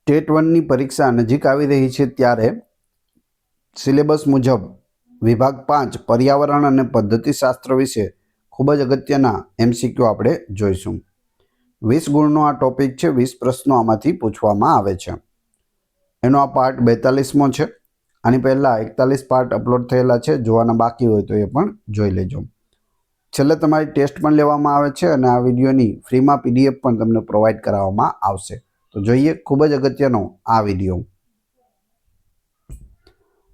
TET 1ની પરીક્ષા નજીક આવી રહી છે ત્યારે સિલેબસ મુજબ વિભાગ 5 પર્યાવરણ અને પદ્ધતિશાસ્ત્ર વિશે ખૂબ જ અગત્યના MCQ આપણે જોઈશું. 20 ગુણનો આ ટોપિક છે. 20 પ્રશ્નો આમાંથી પૂછવામાં આવે છે. એનો આ પાર્ટ 42મો છે. આની પહેલાં 41 પાર્ટ અપલોડ થયેલા છે. જોવાના બાકી હોય તો એ પણ જોઈ લેજો. છેલ્લે તમારી ટેસ્ટ પણ લેવામાં આવે છે અને આ વિડીયોની ફ્રીમાં PDF પણ તમને પ્રોવાઈડ કરાવવામાં આવશે. તો જોઈએ ખૂબ જ અગત્યનો આ વિડીયો.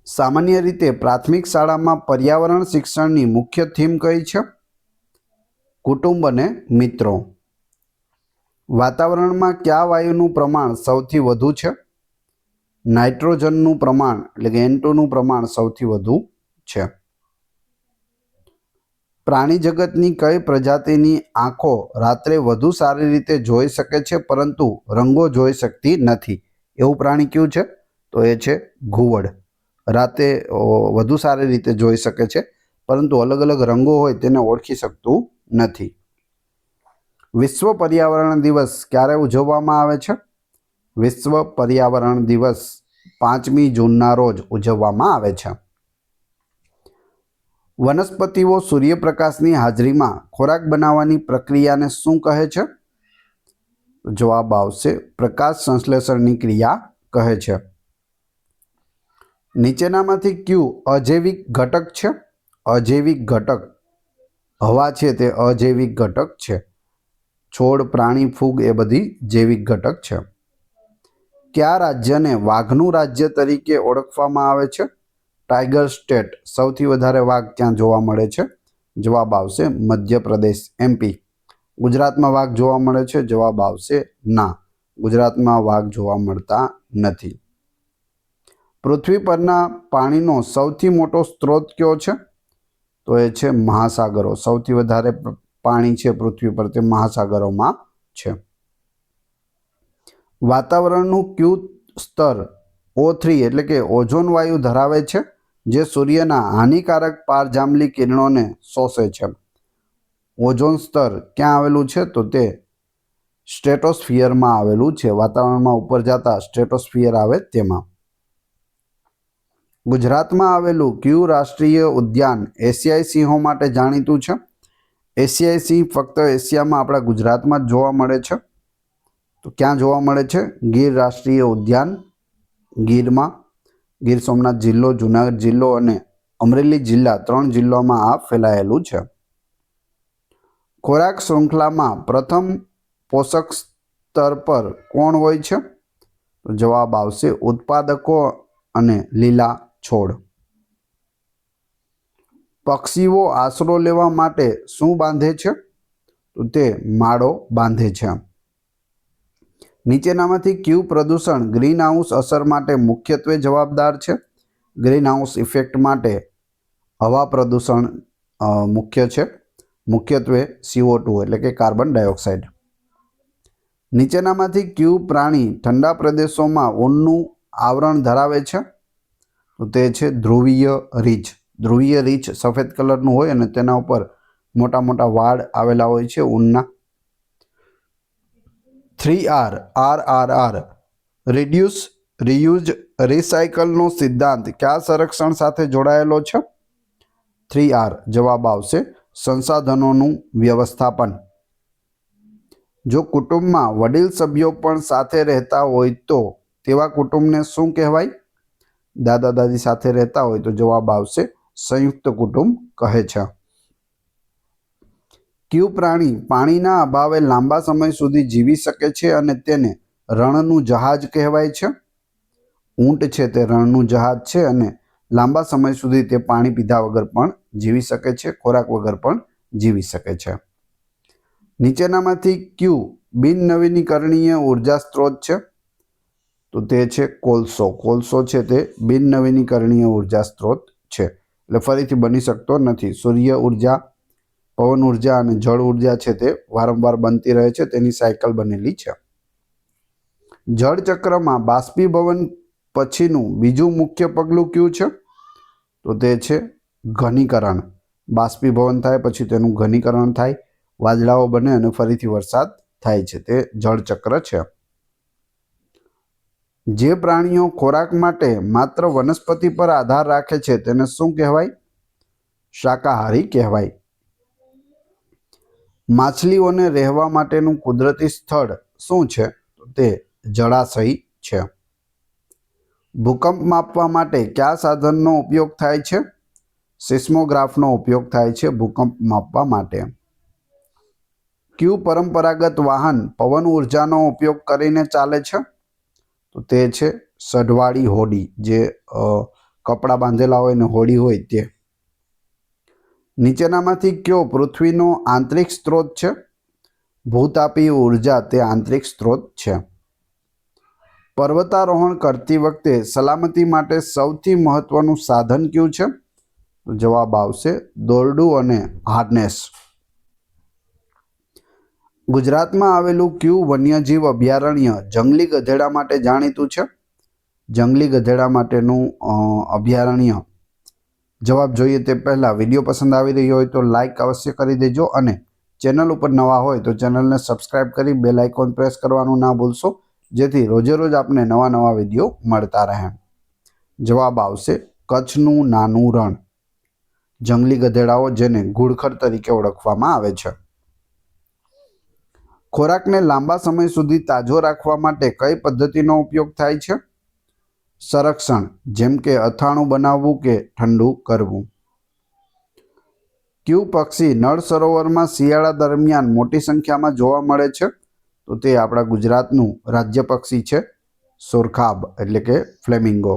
સામાન્ય રીતે પ્રાથમિક શાળામાં પર્યાવરણ શિક્ષણની મુખ્ય થીમ કઈ છે? કુટુંબ અને મિત્રો. વાતાવરણમાં કયા વાયુનું પ્રમાણ સૌથી વધુ છે? નાઇટ્રોજનનું પ્રમાણ એટલે કે N2નું પ્રમાણ સૌથી વધુ છે. પ્રાણી જગતની કઈ પ્રજાતિની આંખો રાત્રે વધુ સારી રીતે જોઈ શકે છે પરંતુ રંગો જોઈ શકતી નથી? એવું પ્રાણી કયું છે? તો એ છે ઘુવડ. રાતે વધુ સારી રીતે જોઈ શકે છે પરંતુ અલગ અલગ રંગો હોય તેને ઓળખી શકતું નથી. વિશ્વ પર્યાવરણ દિવસ ક્યારે ઉજવવામાં આવે છે? વિશ્વ પર્યાવરણ દિવસ 5મી જૂનના રોજ ઉજવવામાં આવે છે. વનસ્પતિઓ સૂર્યપ્રકાશની હાજરીમાં ખોરાક બનાવવાની પ્રક્રિયાને શું કહે છે? જવાબ આવશે પ્રકાશ સંશ્લેષણની ક્રિયા કહે છે. નીચેનામાંથી કયું અજૈવિક ઘટક છે? અજૈવિક ઘટક હવા છે તે અજૈવિક ઘટક છે. છોડ, પ્રાણી, ફૂગ એ બધી જૈવિક ઘટક છે. કયા રાજ્યને વાઘનું રાજ્ય તરીકે ઓળખવામાં આવે છે? Tiger state. સૌથી વધારે વાઘ ક્યાં જોવા મળે છે? જવાબ આવશે મધ્યપ્રદેશ MP. ગુજરાતમાં વાઘ જોવા મળે છે? જવાબ આવશે ના, ગુજરાતમાં વાઘ જોવા મળતા નથી. પૃથ્વી પરના પાણીનો સૌથી મોટો સ્ત્રોત કયો છે? તો એ છે મહાસાગરો. સૌથી વધારે પાણી છે પૃથ્વી પર તે મહાસાગરોમાં છે. વાતાવરણનું કયું સ્તર O3 એટલે કે ઓઝોન વાયુ ધરાવે છે જે સૂર્યના હાનિકારક પારજાંબલી કિરણોને શોષે છે? ઓઝોન સ્તર ક્યાં આવેલું છે? તો તે સ્ટ્રેટોસ્ફિયરમાં આવેલું છે. વાતાવરણમાં ઉપર જતા સ્ટ્રેટોસ્ફિયર આવે તેમાં. ગુજરાતમાં આવેલું કયું રાષ્ટ્રીય ઉદ્યાન એશિયાઈ સિંહો માટે જાણીતું છે? એશિયાઈ સિંહ ફક્ત એશિયામાં આપણા ગુજરાતમાં જ જોવા મળે છે. તો ક્યાં જોવા મળે છે? ગીર રાષ્ટ્રીય ઉદ્યાન ગીરમાં. ગીર સોમનાથ જિલ્લો, જુનાગઢ જિલ્લો અને અમરેલી જિલ્લા 3 જિલ્લામાં આ ફેલાયેલું છે. ખોરાક શૃંખલામાં પ્રથમ પોષક સ્તર પર કોણ હોય છે? તો જવાબ આવશે ઉત્પાદકો અને લીલા છોડ. પક્ષીઓ આશરો લેવા માટે શું બાંધે છે? તો તે માળો બાંધે છે. નીચેનામાંથી કયું પ્રદૂષણ ગ્રીન હાઉસ અસર માટે મુખ્યત્વે જવાબદાર છે? ગ્રીન હાઉસ ઇફેક્ટ માટે હવા પ્રદૂષણ મુખ્ય છે. મુખ્યત્વે CO2 એટલે કે કાર્બન ડાયોક્સાઇડ. નીચેનામાંથી કયું પ્રાણી ઠંડા પ્રદેશોમાં ઊનનું આવરણ ધરાવે છે? તો તે છે ધ્રુવીય રીંછ. ધ્રુવીય રીંછ સફેદ કલરનું હોય અને તેના ઉપર મોટા મોટા વાળ આવેલા હોય છે ઊનના. 3R RRR રિડ્યુસ, રીયુઝ, રિસાયકલનો સિદ્ધાંત કયા સંરક્ષણ સાથે જોડાયેલો છે? 3R. જવાબ આવશે સંસાધનોનું વ્યવસ્થાપન. જો કુટુંબમાં વડીલ સભ્યો પણ સાથે રહેતા હોય તો તેવા કુટુંબને શું કહેવાય? દાદા દાદી સાથે રહેતા હોય તો જવાબ આવશે સંયુક્ત કુટુંબ કહે છે. કયું પ્રાણી પાણીના અભાવે લાંબા સમય સુધી જીવી શકે છે અને તેને રણનું જહાજ કહેવાય છે? ઊંટ છે તે રણનું જહાજ છે અને લાંબા સમય સુધી તે પાણી પીધા વગર પણ જીવી શકે છે, ખોરાક વગર પણ જીવી શકે છે. નીચેનામાંથી કયું બિન નવીનીકરણીય ઉર્જા સ્ત્રોત છે? તો તે છે કોલસો. કોલસો છે તે બિન નવીનીકરણીય ઉર્જા સ્ત્રોત છે એટલે ફરીથી બની શકતો નથી. સૂર્ય ઉર્જા, પવન ઉર્જા અને જળ ઉર્જા છે તે વારંવાર બનતી રહે છે, તેની સાયકલ બનેલી છે. જળચક્રમાં બાષ્પીભવન પછીનું બીજું મુખ્ય પગલું કયું છે? તો તે છે ઘનીકરણ. બાષ્પીભવન થાય પછી તેનું ઘનીકરણ થાય, વાદળાઓ બને અને ફરીથી વરસાદ થાય છે. તે જળચક્ર છે. જે પ્રાણીઓ ખોરાક માટે માત્ર વનસ્પતિ પર આધાર રાખે છે તેને શું કહેવાય? શાકાહારી કહેવાય. માછલીઓને રહેવા માટેનું કુદરતી સ્થળ શું છે? તો તે જળાશય છે. ભૂકંપ માપવા માટે કયા સાધનનો ઉપયોગ થાય છે? સિસ્મોગ્રાફનો ઉપયોગ થાય છે ભૂકંપ માપવા માટે. કયું પરંપરાગત વાહન પવન ઉર્જાનો ઉપયોગ કરીને ચાલે છે? તો તે છે સઢવાળી હોડી, જે કપડાં બાંધેલા હોય ને હોડી હોય તે. નીચેનામાંથી કયો પૃથ્વીનો આંતરિક સ્ત્રોત છે? ભૂતાપી ઉર્જા તે આંતરિક સ્ત્રોત છે. પર્વતારોહણ કરતી વખતે સલામતી માટે સૌથી મહત્વનું સાધન કયું છે? તો જવાબ આવશે દોરડું અને હાર્નેસ. ગુજરાતમાં આવેલું કયું વન્યજીવ અભયારણ્ય જંગલી ગધેડા માટે જાણીતું છે? જંગલી ગધેડા માટેનું અભયારણ્ય. જવાબ જોઈએ તે પહેલાં વિડીયો પસંદ આવી રહ્યો હોય તો લાઈક અવશ્ય કરી દેજો અને ચેનલ ઉપર નવા હોય તો ચેનલને સબસ્ક્રાઈબ કરી બેલ આઇકોન પ્રેસ કરવાનું ના ભૂલશો, જેથી રોજે રોજ આપને નવા નવા વિડીયો મળતા રહે. જવાબ આવશે કચ્છનું નાનું રણ. જંગલી ગધેડાઓ જેને ઘુડખર તરીકે ઓળખવામાં આવે છે. ખોરાકને લાંબા સમય સુધી તાજો રાખવા માટે કઈ પદ્ધતિનો ઉપયોગ થાય છે? સંરક્ષણ, જેમ કે અથાણું બનાવવું કે ઠંડુ કરવું. કયું પક્ષી નળ સરોવરમાં શિયાળા દરમિયાન મોટી સંખ્યામાં જોવા મળે છે? તો તે આપણા ગુજરાતનું રાજ્ય પક્ષી છે સુરખાબ એટલે કે ફ્લેમિંગો.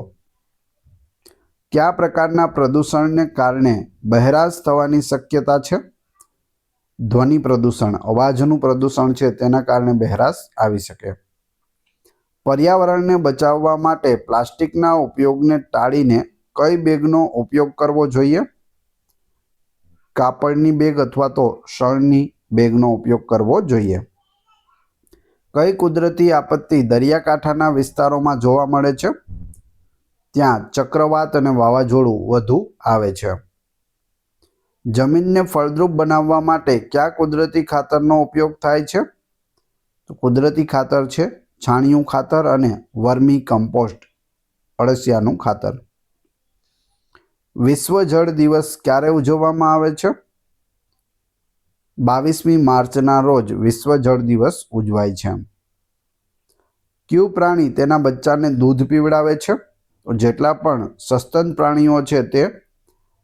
કયા પ્રકારના પ્રદૂષણને કારણે બહેરાશ થવાની શક્યતા છે? ધ્વનિ પ્રદૂષણ, અવાજનું પ્રદૂષણ છે તેના કારણે બહેરાશ આવી શકે. પર્યાવરણને બચાવવા માટે પ્લાસ્ટિકના ઉપયોગને ટાળીને કઈ બેગનો ઉપયોગ કરવો જોઈએ? કાપડની બેગ અથવા તો શણની બેગનો ઉપયોગ કરવો જોઈએ. કઈ કુદરતી આપત્તિ દરિયાકાંઠાના વિસ્તારોમાં જોવા મળે છે? ત્યાં ચક્રવાત અને વાવાઝોડું વધુ આવે છે. જમીનને ફળદ્રુપ બનાવવા માટે કયા કુદરતી ખાતરનો ઉપયોગ થાય છે? તો કુદરતી ખાતર છે છાણિયું ખાતર અને વર્મી કમ્પોસ્ટ, અળસિયાનું ખાતર. વિશ્વ જળ દિવસ ક્યારે ઉજવવામાં આવે છે? 22મી માર્ચના રોજ વિશ્વ જળ દિવસ ઉજવાય છે. કયું પ્રાણી તેના બચ્ચાને દૂધ પીવડાવે છે? તો જેટલા પણ સસ્તન પ્રાણીઓ છે તે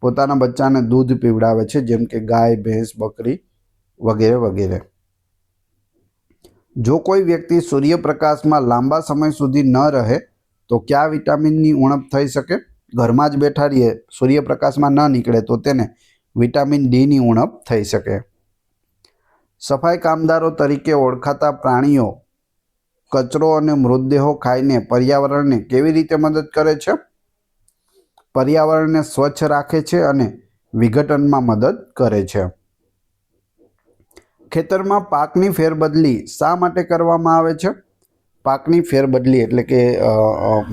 પોતાના બચ્ચાને દૂધ પીવડાવે છે, જેમ કે ગાય, ભેંસ, બકરી વગેરે વગેરે. જો કોઈ વ્યક્તિ સૂર્યપ્રકાશમાં લાંબા સમય સુધી ન રહે તો કયા વિટામિનની ઉણપ થઈ શકે? ઘરમાં જ બેઠા રહીએ, સૂર્યપ્રકાશમાં ન નીકળે તો તેને વિટામિન ડીની ઉણપ થઈ શકે. સફાઈ કામદારો તરીકે ઓળખાતા પ્રાણીઓ કચરો અને મૃતદેહો ખાઈને પર્યાવરણને કેવી રીતે મદદ કરે છે? પર્યાવરણને સ્વચ્છ રાખે છે અને વિઘટનમાં મદદ કરે છે. ખેતરમાં પાકની ફેરબદલી શા માટે કરવામાં આવે છે? પાકની ફેરબદલી એટલે કે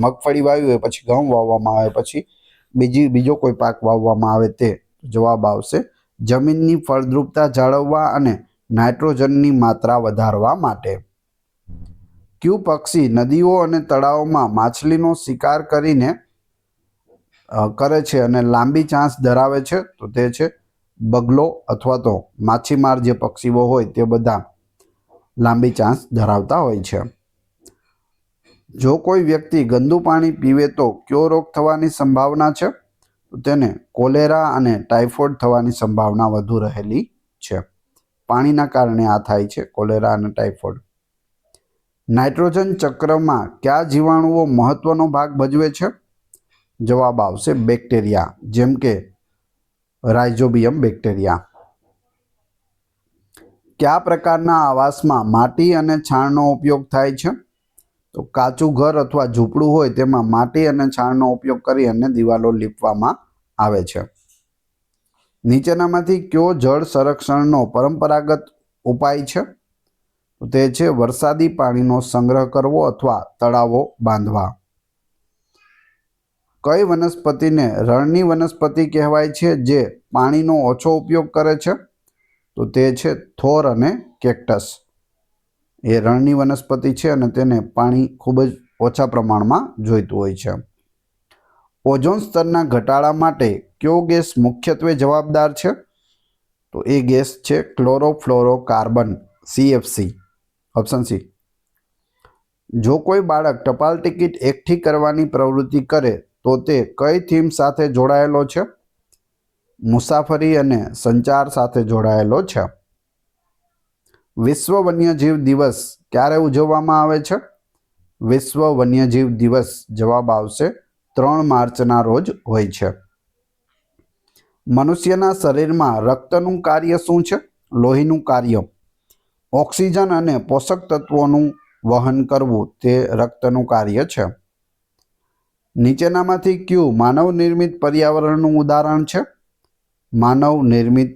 મગફળી વાવી હોય પછી ઘઉં વાવવામાં આવે પછી બીજો કોઈ પાક વાવવામાં આવે તે. જવાબ આવશે જમીનની ફળદ્રુપતા જાળવવા અને નાઇટ્રોજનની માત્રા વધારવા માટે. કયું પક્ષી નદીઓ અને તળાવોમાં માછલીનો શિકાર કરે છે અને લાંબી ચાંચ ધરાવે છે? તો તે છે બગલો અથવા તો માછીમાર. જે પક્ષીઓ હોય તે બધા લાંબી ચાંચ ધરાવતા હોય છે. જો કોઈ વ્યક્તિ ગંદુ પાણી પીવે તો કયો રોગ થવાની સંભાવના છે? તો તેને કોલેરા અને ટાઇફોઇડ થવાની સંભાવના વધુ રહેલી છે. પાણીના કારણે આ થાય છે, કોલેરા અને ટાઇફોઇડ. નાઇટ્રોજન ચક્રમાં કયા જીવાણુઓ મહત્વનો ભાગ ભજવે છે? જવાબ આવશે બેક્ટેરિયા, જેમ કે રાઇઝોબિયમ બેક્ટેરિયા. કયા પ્રકારના આવાસમાં માટી અને છાણનો ઉપયોગ થાય છે? તો કાચું ઘર અથવા ઝૂંપડું હોય તેમાં માટી અને છાણનો ઉપયોગ કરી અને દિવાલો લીપવામાં આવે છે. નીચેનામાંથી કયો જળ સંરક્ષણનો પરંપરાગત ઉપાય છે? તો તે છે વરસાદી પાણીનો સંગ્રહ કરવો અથવા તળાવો બાંધવા. કઈ વનસ્પતિને રણની વનસ્પતિ કહેવાય છે જે પાણીનો ઓછો ઉપયોગ કરે છે? તો તે છે થોર અને કેક્ટસ. એ રણની વનસ્પતિ છે અને તેને પાણી ખૂબ જ ઓછા પ્રમાણમાં જોઈતું હોય છે. ઓઝોન સ્તરના ઘટાડા માટે કયો ગેસ મુખ્યત્વે જવાબદાર છે? તો એ ગેસ છે ક્લોરોફ્લોરોકાર્બન, CFC, ઓપ્શન સી. જો કોઈ બાળક ટપાલ ટિકિટ એકઠી કરવાની પ્રવૃત્તિ કરે તો તે કઈ થીમ સાથે જોડાયેલો છે? મુસાફરી અને સંચાર સાથે જોડાયેલો છે. વિશ્વ વન્યજીવ દિવસ ક્યારે ઉજવવામાં આવે છે? વિશ્વ વન્યજીવ દિવસ જવાબ આવશે 3 માર્ચના રોજ હોય છે. મનુષ્યના શરીરમાં રક્તનું કાર્ય શું છે? લોહીનું કાર્ય. ઓક્સિજન અને પોષક તત્વોનું વહન કરવું તે રક્તનું કાર્ય છે. નીચેનામાંથી કયું માનવ નિર્મિત પર્યાવરણનું ઉદાહરણ છે? માનવ નિર્મિત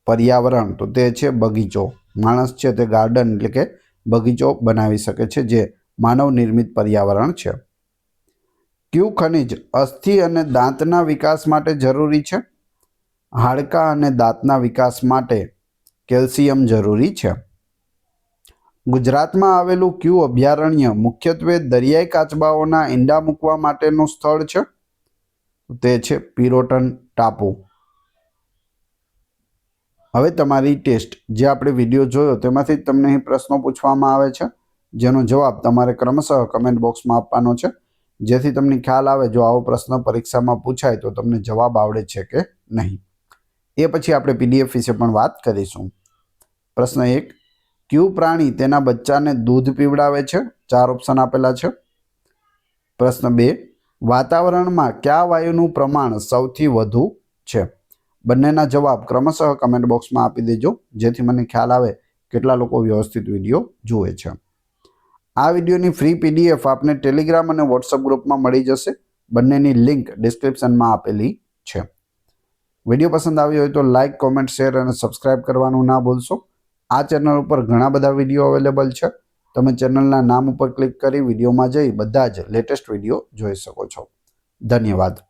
પર્યાવરણ તો તે છે બગીચો. માણસ છે તે ગાર્ડન એટલે કે બગીચો બનાવી શકે છે, જે માનવ નિર્મિત પર્યાવરણ છે. કયું ખનિજ અસ્થિ અને દાંતના વિકાસ માટે જરૂરી છે? હાડકાં અને દાંતના વિકાસ માટે કેલ્શિયમ જરૂરી છે. ગુજરાતમાં આવેલું કયું અભયારણ્ય મુખ્યત્વે દરિયાઈ કાચબાઓના ઈંડા મૂકવા માટેનું સ્થળ છે? તે છે પિરોટન ટાપુ. હવે તમારી ટેસ્ટ, જે આપણે વિડીયો જોયો તેમાંથી તમને અહીં પ્રશ્નો પૂછવામાં આવે છે, જેનો જવાબ તમારે ક્રમશઃ કમેન્ટ બોક્સમાં આપવાનો છે, જેથી તમને ખ્યાલ આવે જો આવો પ્રશ્ન પરીક્ષામાં પૂછાય તો તમને જવાબ આવડે છે કે નહીં. એ પછી આપણે PDF વિશે પણ વાત કરીશું. પ્રશ્ન 1, કયું પ્રાણી તેના બચ્ચાને દૂધ પીવડાવે છે? 4 ઓપ્શન આપેલા છે. પ્રશ્ન 2, વાતાવરણમાં કયા વાયુનું પ્રમાણ સૌથી વધુ છે? બંનેના જવાબ ક્રમશઃ કમેન્ટ બોક્સમાં આપી દેજો, જેથી મને ખ્યાલ આવે કેટલા લોકો વ્યવસ્થિત વિડીયો જુએ છે. આ વિડીયોની ફ્રી PDF આપને ટેલિગ્રામ અને વોટ્સઅપ ગ્રુપમાં મળી જશે. બંનેની લિંક ડિસ્ક્રિપ્શનમાં આપેલી છે. વિડીયો પસંદ આવ્યો હોય તો લાઇક, કોમેન્ટ, શેર અને સબસ્ક્રાઇબ કરવાનું ના ભૂલશો. આ ચેનલ ઉપર ઘણા બધા વિડીયો અવેલેબલ છે. તમે ચેનલના નામ ઉપર ક્લિક કરી વિડીયોમાં જઈ બધા જ લેટેસ્ટ વિડીયો જોઈ શકો છો. ધન્યવાદ.